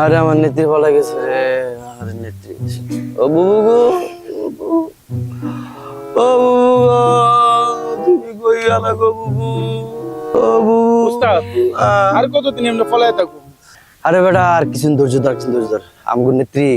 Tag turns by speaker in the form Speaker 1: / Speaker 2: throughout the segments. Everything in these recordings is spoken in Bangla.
Speaker 1: আরে আমার নেত্রী বলা গেছে রে। আরে নেত্রী, ও বুবু গো, ও বুবু গো, তুমি কই গেলা গো বুবু? ও বুবু।
Speaker 2: উস্তাদ, আর কতদিন আমরা ফলায় থাকবো?
Speaker 1: আরে বেটা, আর কিছু ধৈর্য ধর, কিছু ধৈর্য ধর। আমগো নেত্রী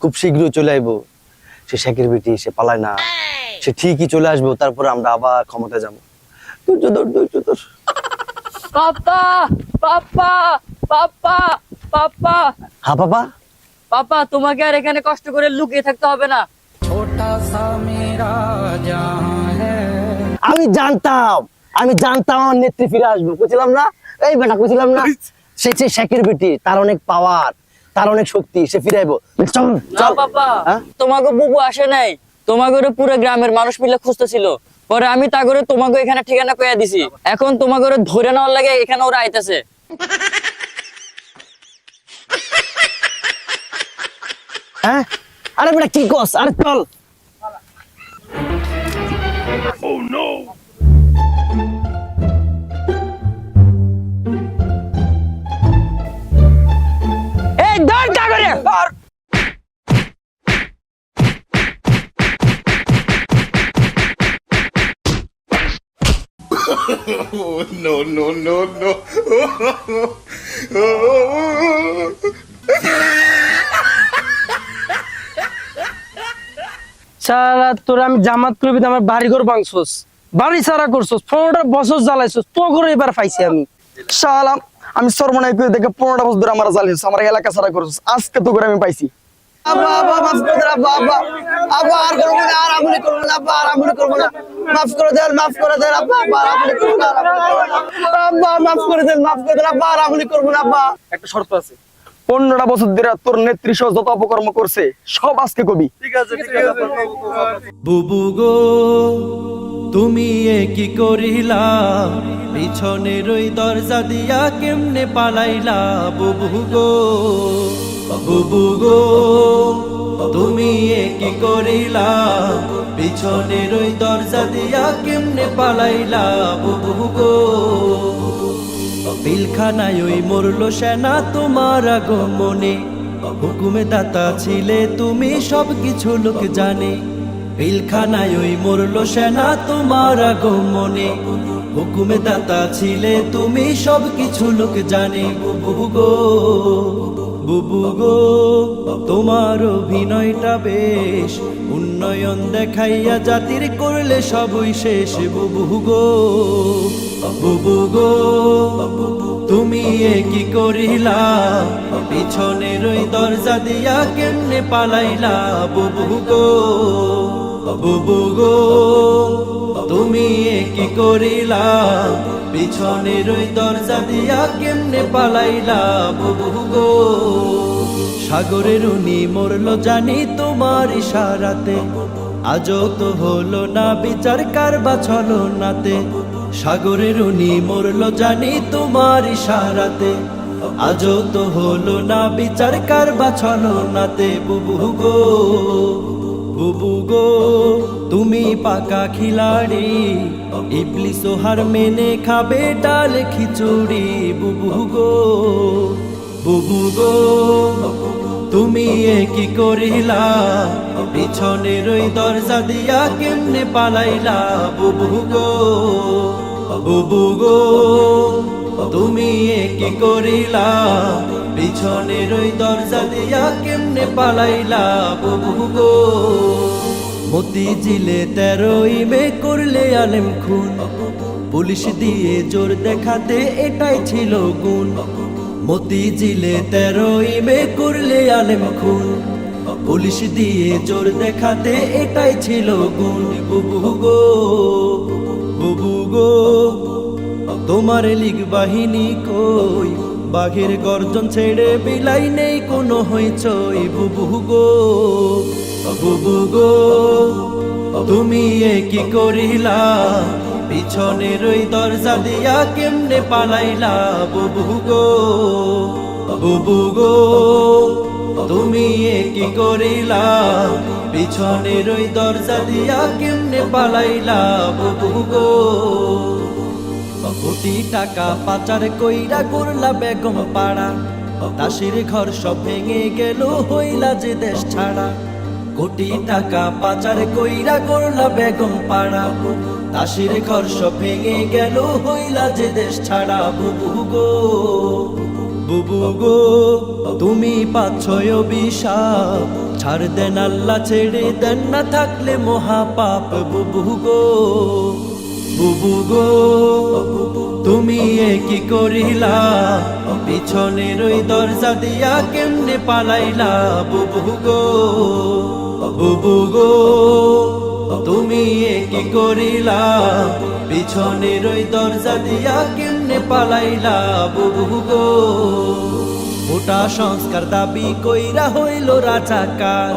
Speaker 1: খুব শীঘ্রই চলে আইবো। সে শেখের বেটি, সে পালায় না, সে ঠিকই চলে আসবো। তারপরে আমরা আবার ক্ষমতায় যাবো। ধৈর্য ধর, ধৈর্য ধর।
Speaker 3: পাপা পাপা পাপা পাপা
Speaker 1: হ্যাঁ পাপা,
Speaker 3: পাপা, তোমাকে আর এখানে কষ্ট করে লুকিয়ে থাকতে হবে না।
Speaker 1: আমি জানতাম আমার নেত্রী ফিরে আসবো। বুঝলাম না এই বেটা, বুঝলাম না। সে শেখের বেটি, তার অনেক পাওয়ার, তার অনেক শক্তি, সে ফিরে আইবো। চল
Speaker 3: না
Speaker 1: চল।
Speaker 3: পাপা,
Speaker 1: হ্যাঁ?
Speaker 3: তোমাকে বুবু আসে নাই। তোমাকে পুরো গ্রামের মানুষ মিলে খুঁজতেছিল। পরে আমি তা করে তোমাকে এখানে ঠিকানা কইয়া দিছি। এখন তোমাকে ধরে নেওয়ার লাগে এখানে ওরা আইতাছে।
Speaker 1: হ্যাঁ, আরে বেটা কি কস? আরে চল।
Speaker 3: এই ধর তা করে ধর।
Speaker 4: সারা তোর আমি জামাত করবি, আমার বাড়ি ঘর ভাঙছস, বাড়ি সারা করছস, 15টা বছর জ্বালাইছস, তো করে এবার পাইছি আমি।
Speaker 5: শালাম, আমি সর্বনাশ করে দেখে 15টা বছর ধরে আমার জ্বালিয়েছিস, আমার এলাকা ছাড়া করছিস, আজকে তো করে আমি পাইছি।
Speaker 1: আব্বা আব্বা মাফ করে দেন আব্বা, আব্বা আব্বা, আর করবো না, আর আমলি করবো না আব্বা, আর আমলি করবো না। মাফ করে দেন, মাফ করে দেন আব্বা, আব্বা আর আমলি করবো না, আর আমলি করবো না। আব্বা মাফ করে দেন, মাফ করে দেন আব্বা, আর আমলি করবো না আব্বা।
Speaker 2: একটা শর্ত আছে।
Speaker 5: 15টা বছর ধরে তোর নেত্রী সহ যত অপকর্ম করছে সব আজকে কবি।
Speaker 2: ঠিক আছে, ঠিক আছে।
Speaker 6: বুবু গো তুমি এ কি করিলা, পিছনের ওই দরজা দিয়া কেমনে পালাইলা? বুবু গো, বুবু গো তুমি এ কি করিলা, পিছনের ওই দরজা দিয়া কেমনে পালাইলা? বুবু গো পিলখানায় ওই মরলো সেনা তোমার আগমনে, হুকুমে দাতা ছিলে তুমি সব কিছু লোক জানে। পিলখানায় ওই মরলো সেনা তোমার আগমনে, হুকুমে দাতা ছিলে তুমি সব কিছু লোক জানে। বুবু গো, বুবু গো তোমার অভিনয়টা বেশ, উন্নয়ন দেখাইয়া জাতির করলে সবই শেষ। বুবু গো, বুবু গো তুমি এ কি করিলা, পিছনের ওই দরজা দিয়া কেমনে পালাইলা? বুবু গো, বুবু গো তুমি এ কি করিলা, পিছনের ওই দরজা দিয়া কেমনে পালাইলা? বুবু গো সাগরের উনি মরলো জানি তোমার ইশারাতে, আজও তো হলো না বিচার কারবা ছলো নাতে। সাগরের উনি মরলো জানি তোমার ইশারাতে, আজও তো হলো না বিচার কারবা ছলো নাতে। বুবু গো, বুবু গো তুমি পাকা খিলাড়ি, ইবলিস হার মেনে খাবে ডাল খিচুড়ি। বুবু গো, বুবু গো তুমি এ কি করিলা, পিছনের ওই দরজা দিয়া কেমনে পালাইলা? বুবু গো, বুবু গো তুমি এ কি করিলা, পিছনের ওই দরজা দিয়া কেমনে পালাইলা? বুবু গো মতিঝিলে 13ই মে করলে আলেম খুন, পুলিশ দিয়ে জোর দেখাতে এটাই ছিল গুণ। মতিঝিলে 13ই মে করলে আলেম খুন, পুলিশ দিয়ে জোর দেখাতে এটাই ছিল গুণ। বুবু গো, বুবু গো তোমার লীগ বাহিনী কই, বাঘের গর্জন ছেড়ে বিলাই নেই কোনো হইচই। বুবু গো, বুবু গো তুমি এ কি করিলা, পিছনের ওই দরজা দিয়া কেমনে পালাইলা? বুবু গো, বুবু গো তুমি এ কি করিলা, পিছনের ওই দরজা দিয়া কেমনে পালাইলা? বুবু গো, কোটি টাকা পাচার কইরা করলা বেগম পাড়া, দাসের ঘর সব ভেঙে গেল হইলা যে দেশ ছাড়া। কোটি টাকা পাচার কইরা করলা বেগম পাড়া, দাসের ঘর সব ভেঙে গেল হইলা যে দেশ ছাড়া। বুবু গো, বুবু গো, তুমি পাচ্ছ অভিশাপ, ছাড় দেন আল্লাহ ছেড়ে দেন না থাকলে মহাপাপ। বুবু গো, বুবু গো, তুমি এ কি করিলা, পিছনের ওই দরজা দিয়া কেমনে পালাইলা। বুবু গো, বুবু গো, তুমি এ কি করিলা, পিছনের ওই দরজা দিয়া কেমনে পালাইলা। বুবু গো, ওটা সংস্কার দাবি কইরা হইল রাজাকার,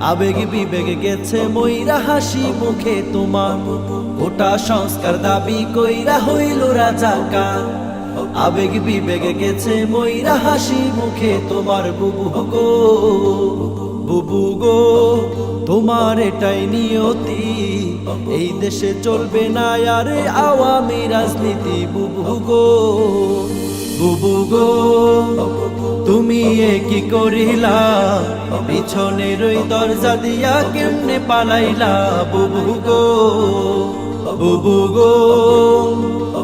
Speaker 6: আবেগ বিবেগ গেছে মইরা হাসি মুখে তোমার। ওটা সংস্কার দাবি কইরা হইল রাজাকার, আবেগ বিবেগ গেছে মইরা হাসি মুখে তোমার। বুবু গো, বুবু গো, তোমার এটাই নিয়তি, এই দেশে চলবে না আর আওয়ামী রাজনীতি। বুবু গো, বুবু গো, তুমি এ কি করিলা, পিছনের ওই দরজা দিয়া কেমনে পালাইলা। বুবু গো, বুবু গো,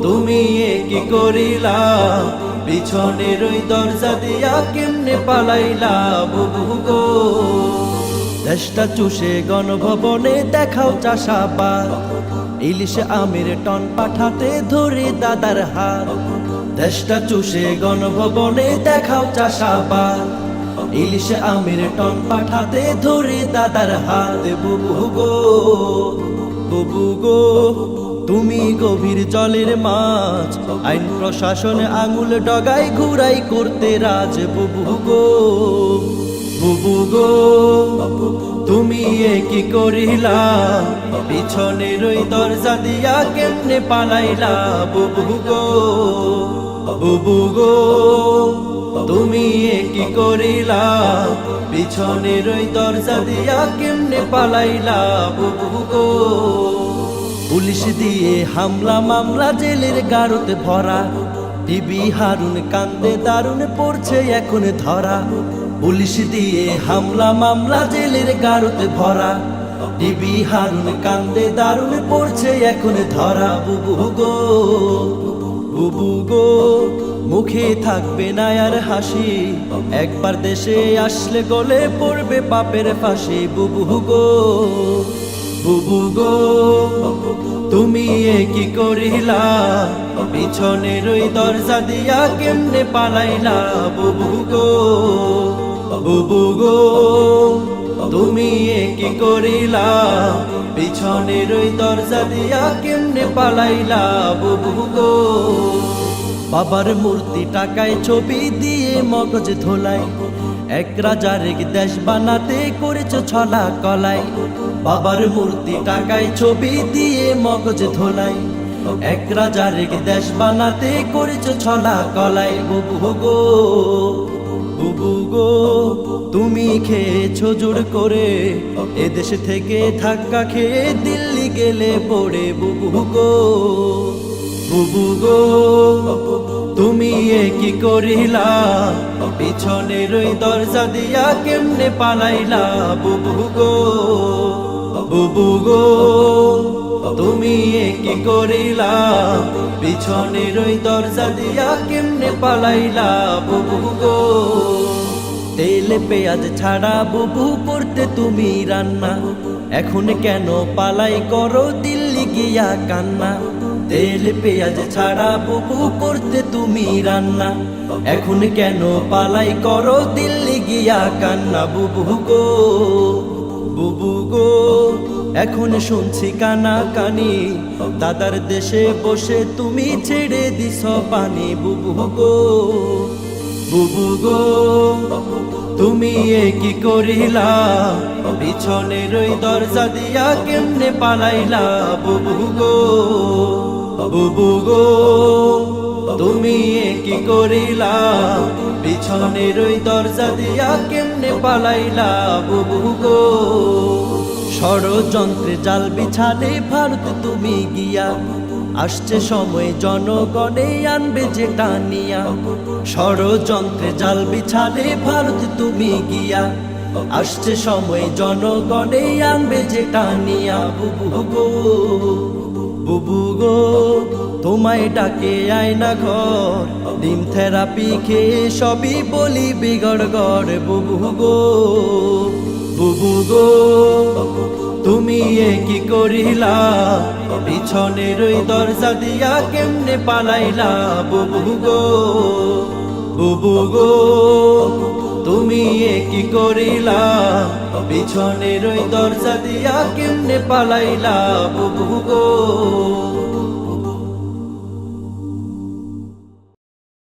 Speaker 6: তুমি এ কি করিলা, পিছনের ওই দরজা দিয়া কেমনে পালাইলা। বুবু গো, দেশটা চুষে গণভবনে দেখাও চাষাবাদ, ইলিশে আমির টন পাঠাতে ধরে দাদার হাত। দেশটা চুষে গণভবনে দেখাও চাষাবাদ, ইলিশে আমির টন পাঠাতে ধরে দাদার হাত। বুবু গো, বুবু গো, তুমি গভীর জলের মাছ, আইন প্রশাসনে আঙুল ডগাই ঘুরাই করতে রাজ। বুবু গো, বুবু গো, তুমি এ কি করিলা, পিছনের ওই দরজা দিয়া কেমনে পালাইলা। বুবু গো, বুবু গো, তুমি এ কি করিলা, পিছনের ওই দরজা দিয়া কেমনে পালাইলা। বুবু গো, পুলিশ দিয়ে হামলা মামলা জেলের গারতে ভরা, টিবি হারুন কান্দে দারুণ পড়ছে এখন ধরা। পুলিশ দিয়ে হামলা মামলা জেলের গারতে ভরা, টিবি হারুন কান্দে দারুণ পড়ছে এখন ধরা। বুবু গো, বুবু গো, মুখে থাকবে না আর হাসি, একবার দেশে আসলে গলে পড়বে পাপের ফাঁসি। বুবু গো, বুবু গো, তুমি এ কি করিলা, পিছনের ওই দরজা দিয়া কেমনে পালাইলা। বুবু গো, বুবু গো, তুমি এ কি করিলা, পিছনের ওই দরজা দিয়া কেমনে পালাইলা। বুবু গো, বাবার মূর্তি টাকায় ছবি দিয়ে মগজ ধোলাই, এক রাজার এক দেশ বানাতে করেছ ছলা কলাই। বাবার মূর্তি টাকায় ছবি দিয়ে মগজ ধোলাই, এক রাজার এক দেশ বানাতে করেছ ছলা কলাই। বুবু গো, বুবু গো, তুমি খেয়েছো জোর করে, এদেশ থেকে ধাক্কা খেয়ে দিল্লি গেলে পড়ে। বুবু গো, বুবু গো, তুমি এ কি করিলা, পিছনের ওই দরজা দিয়া কেমনে পালাইলা। বুবু গো, বুবু গো, তুমি এ কি করিলা, পিছনের ওই দরজা দিয়া কেমনে পালাইলা। বুবু গো, তেল পেঁয়াজ ছাড়া বুবু করতে তুমি রান্না, এখন কেন পালাই করো দিল্লি গিয়া কান্না। তেল পেঁয়াজ ছাড়া বুবু করতে তুমি রান্না, এখন কেন পালাই করো দিল্লি গিয়া কান্না। বুবু গো, বুবু গো, এখন শুনছি কানা কানি, দাদার দেশে বসে তুমি ছেড়ে দিছ পানি। বুবু গো, বুবু গো, তুমি এ কি করিলা, পিছনের ওই দরজা দিয়া কেমনে পালাইলা। বুবু গো, বুবু গো, তুমি এ কি করিলা, পিছনের ওই দরজা দিয়া কেমনে পালাইলা। বুবু গো, ষড়যন্ত্রে জাল বিছালে ভারত তুমি গিয়া, আসছে সময় জনগণে আনবে যে টানিয়া ষড়যন্ত্রে জাল বিছালে ভারত তুমি গিয়া আসছে সময় জনগণে আনবে যে টানিয়া বুবু গো বুবু গো তোমায় ডাকে আয়না ঘর ডিম থেরাপি খেয়ে সবই বলি বিগড় গড় বুবু গো বুবু গো তুমি এ কি করিলা পিছনের ওই দরজা দিয়া কেমনে পালাইলা বুবু গো বুবু গো তুমি এ কি করিলা পিছনের ওই দরজা দিয়া কেমনে পালাইলা বুবু গো